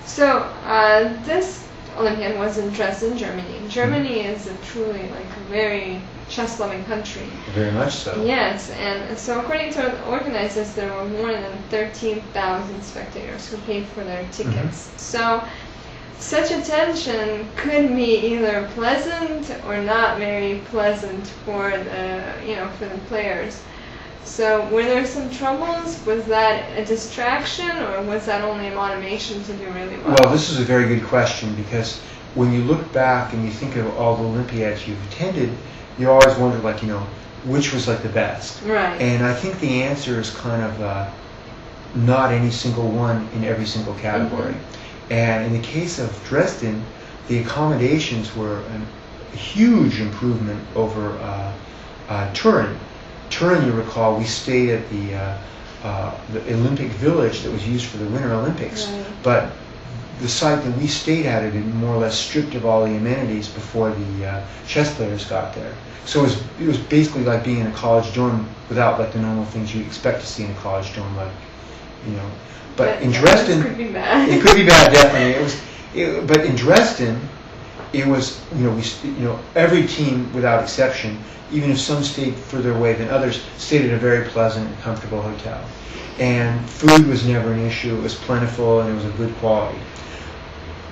So this Olympiad was in Dresden, Germany. Germany is a truly a very chess-loving country. Very much so. Yes, and so according to the organizers, there were more than 13,000 spectators who paid for their tickets. So such attention could be either pleasant or not very pleasant for the players. So were there some troubles? Was that a distraction, or was that only a motivation to do really well? Well, this is a very good question, because when you look back and you think of all the Olympiads you've attended, you always wonder, which was the best. Right. And I think the answer is kind of not any single one in every single category. And in the case of Dresden, the accommodations were a huge improvement over Turin. Turin, you recall, we stayed at the Olympic Village that was used for the Winter Olympics. Right. But the site that we stayed at had been more or less stripped of all the amenities before the chess players got there. So it was basically like being in a college dorm without the normal things you'd expect to see in a college dorm, But in Dresden, it could be bad. It could be bad, definitely. But in Dresden, it was every team without exception, even if some stayed further away than others, stayed at a very pleasant and comfortable hotel. And food was never an issue. It was plentiful and it was of good quality.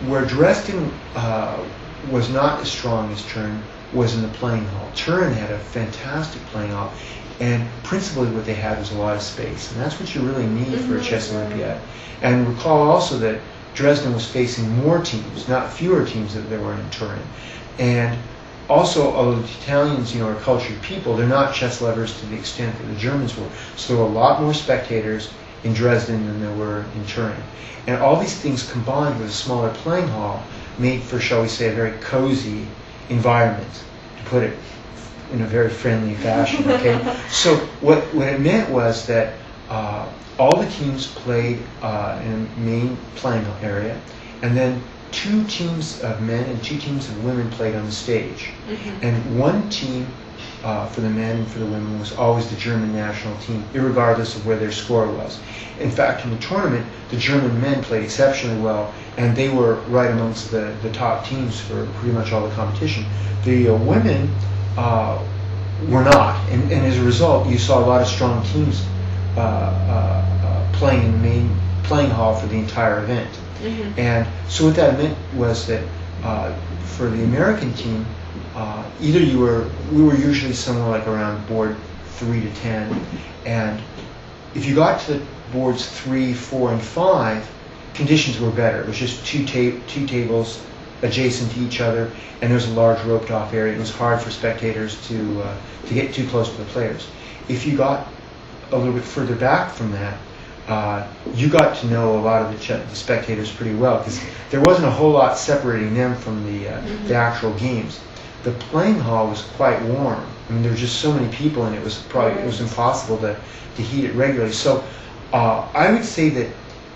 Where Dresden was not as strong as Turin was in the playing hall. Turin had a fantastic playing hall, and principally what they had was a lot of space, and that's what you really need for a chess Olympiad. And recall also that Dresden was facing more teams, not fewer teams than there were in Turin. And also, although the Italians, are cultured people, they're not chess lovers to the extent that the Germans were. So there were a lot more spectators in Dresden than there were in Turin. And all these things combined with a smaller playing hall made for, shall we say, a very cozy environment, to put it in a very friendly fashion. Okay. So what it meant was that all the teams played in a main playing area, and then 2 teams of men and 2 teams of women played on the stage. And one team for the men and for the women was always the German national team, irregardless of where their score was. In fact, in the tournament, the German men played exceptionally well, and they were right amongst the top teams for pretty much all the competition. The women were not, and as a result, you saw a lot of strong teams playing in the main playing hall for the entire event. And so what that meant was that for the American team, we were usually somewhere around board 3 to 10, and if you got to boards 3, 4, and 5, conditions were better. It was just two tables adjacent to each other, and there was a large roped off area. It was hard for spectators to get too close to the players. If you got a little bit further back from that, you got to know a lot of the spectators pretty well, because there wasn't a whole lot separating them from the actual games. The playing hall was quite warm. I mean, there were just so many people, and it was impossible to heat it regularly. So I would say that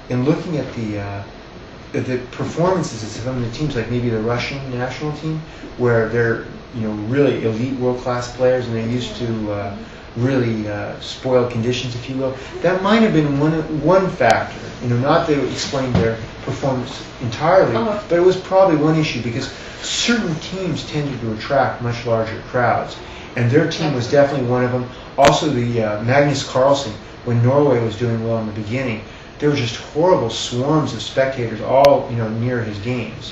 in looking at the performances of some of the teams, like maybe the Russian national team, where they're really elite world-class players, and they're used to really spoiled conditions, if you will, that might have been one factor. Not that it explained their performance entirely, but it was probably one issue, because certain teams tended to attract much larger crowds, and their team was definitely one of them. Also, the Magnus Carlsen, when Norway was doing well in the beginning, there were just horrible swarms of spectators all near his games.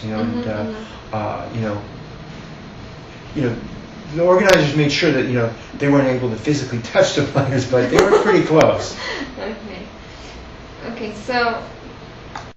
The organizers made sure that they weren't able to physically touch the players, but they were pretty close. Okay. So